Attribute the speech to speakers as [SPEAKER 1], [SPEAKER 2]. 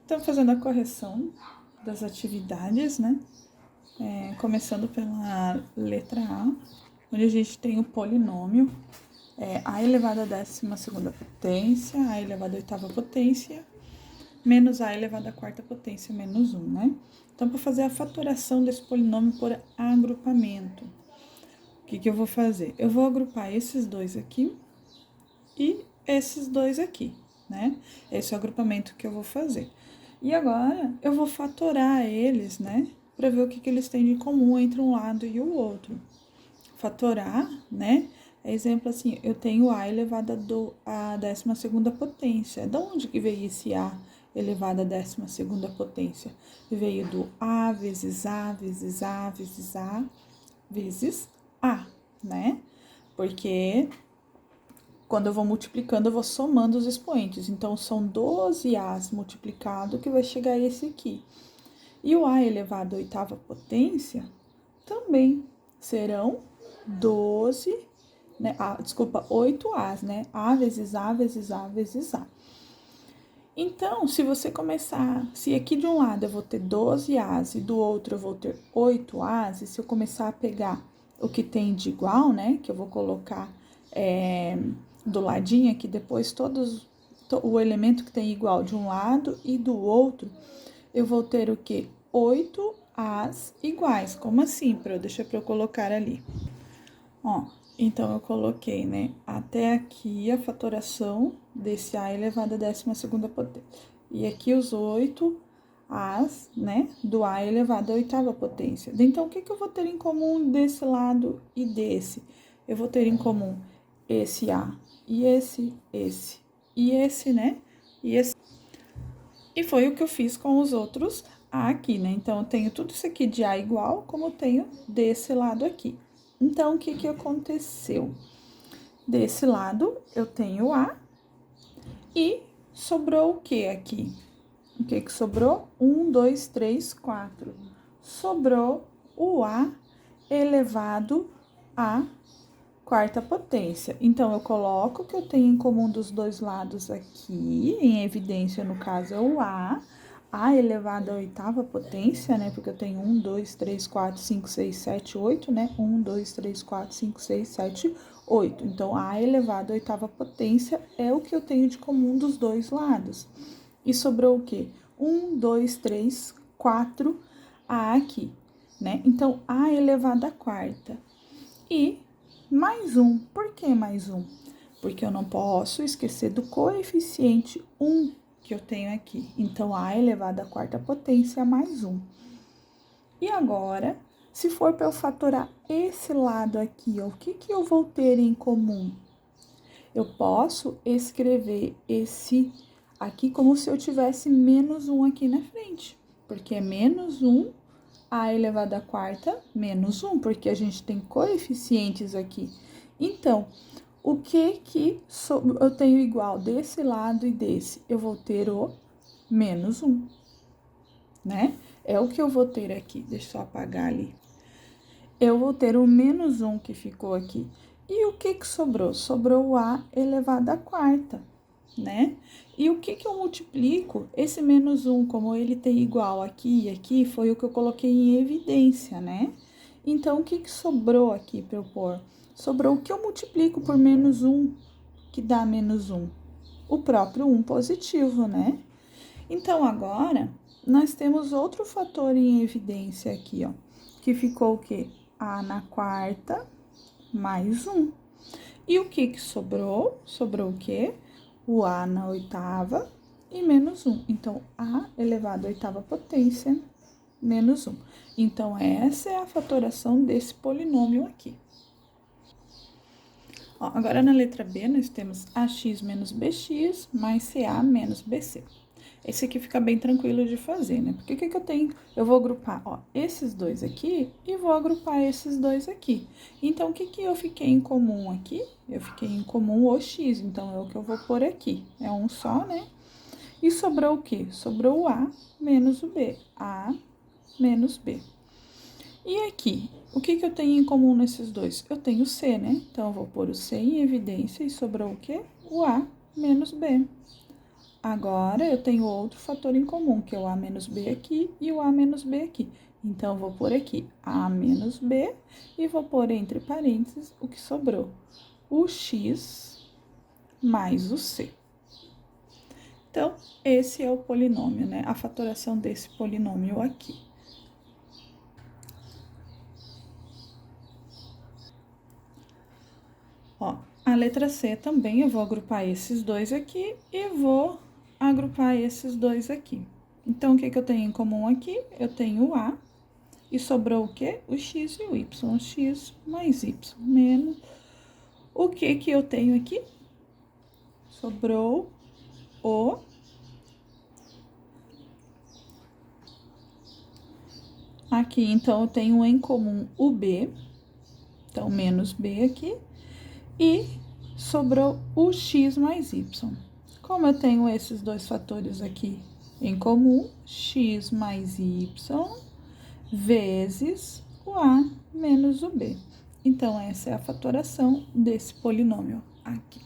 [SPEAKER 1] Então, fazendo a correção das atividades, né? Começando pela letra A, onde a gente tem o polinômio a elevado à 12ª potência, a elevado à 8ª potência, menos a elevado à 4ª potência, menos 1, né? Então, para fazer a fatoração desse polinômio por agrupamento, o que eu vou fazer? Eu vou agrupar esses dois aqui e esses dois aqui, né? Esse é o agrupamento que eu vou fazer. E agora, eu vou fatorar eles, né? Para ver o que eles têm de comum entre um lado e o outro. Fatorar, né? Exemplo assim, eu tenho A elevado à 12ª potência. De onde que veio esse A elevado à 12ª potência? Veio do A vezes A vezes A vezes A vezes A, né? Porque quando eu vou multiplicando, eu vou somando os expoentes. Então, são 12 A's multiplicado que vai chegar a esse aqui. E o A elevado à 8ª potência também serão 12, né? 8 A's, né? A vezes A vezes A vezes A. Então, se você começar, se aqui de um lado eu vou ter 12 A's e do outro eu vou ter 8 A's, e se eu começar a pegar o que tem de igual, né? Que eu vou colocar do ladinho aqui, depois o elemento que tem igual de um lado e do outro, eu vou ter o quê? 8 A's iguais. Como assim? Deixa eu colocar ali. Ó, então, eu coloquei, né, até aqui a fatoração desse A elevado à 12ª potência. E aqui os 8 A's, né, do A elevado à 8ª potência. Então, o que eu vou ter em comum desse lado e desse? Eu vou ter em comum esse A e esse, e esse, né, e esse. E foi o que eu fiz com os outros A aqui, né? Então, eu tenho tudo isso aqui de A igual, como eu tenho desse lado aqui. Então, o que aconteceu? Desse lado, eu tenho A e sobrou o que aqui? O que sobrou? 1, 2, 3, 4. Sobrou o A elevado à 4ª potência. Então, eu coloco o que eu tenho em comum dos dois lados aqui, em evidência, no caso, é o A elevado à 8ª potência, né? Porque eu tenho 1, 2, 3, 4, 5, 6, 7, 8, né? 1, 2, 3, 4, 5, 6, 7, 8. Então, A elevado à 8ª potência é o que eu tenho de comum dos dois lados. E sobrou o quê? 1, 2, 3, 4 A aqui, né? Então, A elevado à 4ª. E mais 1. Por que mais 1? Porque eu não posso esquecer do coeficiente 1 que eu tenho aqui. Então, A elevado à 4ª potência mais 1. E agora, se for para eu fatorar esse lado aqui, ó, o que eu vou ter em comum? Eu posso escrever esse aqui como se eu tivesse menos 1 aqui na frente. Porque é menos 1, A elevado à 4ª, menos 1, porque a gente tem coeficientes aqui. Então, o que eu tenho igual desse lado e desse? Eu vou ter o menos 1, né? É o que eu vou ter aqui. Deixa eu só apagar ali. Eu vou ter o menos 1 que ficou aqui. E o que sobrou? Sobrou o A elevado à 4ª, né? E o que eu multiplico? Esse menos 1, como ele tem igual aqui e aqui, foi o que eu coloquei em evidência, né? Então, o que sobrou aqui para eu pôr? Sobrou o que eu multiplico por menos 1, que dá menos 1? O próprio 1 positivo, né? Então, agora, nós temos outro fator em evidência aqui, ó. Que ficou o quê? A na 4ª mais 1. E o que sobrou? Sobrou o quê? O A na 8ª e menos 1. Então, A elevado à 8ª potência menos 1. Então, essa é a fatoração desse polinômio aqui. Ó, agora, na letra B, nós temos AX menos BX mais CA menos BC. Esse aqui fica bem tranquilo de fazer, né? Porque o que eu tenho? Eu vou agrupar, ó, esses dois aqui e vou agrupar esses dois aqui. Então, o que eu fiquei em comum aqui? Eu fiquei em comum o X, então é o que eu vou pôr aqui. É um só, né? E sobrou o quê? Sobrou o A menos o B. A menos B. E aqui, o que eu tenho em comum nesses dois? Eu tenho C, né? Então, eu vou pôr o C em evidência e sobrou o quê? O A menos B. Agora, eu tenho outro fator em comum, que é o a menos b aqui e o a menos b aqui. Então, eu vou pôr aqui a menos b e vou pôr entre parênteses o que sobrou. O x mais o c. Então, esse é o polinômio, né? A fatoração desse polinômio aqui. Ó, a letra C também eu vou agrupar esses dois aqui e vou agrupar esses dois aqui. Então, o que que eu tenho em comum aqui? Eu tenho o A e sobrou o quê? O X e o Y. X mais Y menos... O que que eu tenho aqui? Sobrou o... Aqui, então, eu tenho em comum o B. Então, menos B aqui. E sobrou o x mais y. Como eu tenho esses dois fatores aqui em comum, x mais y vezes o a menos o b. Então, essa é a fatoração desse polinômio aqui.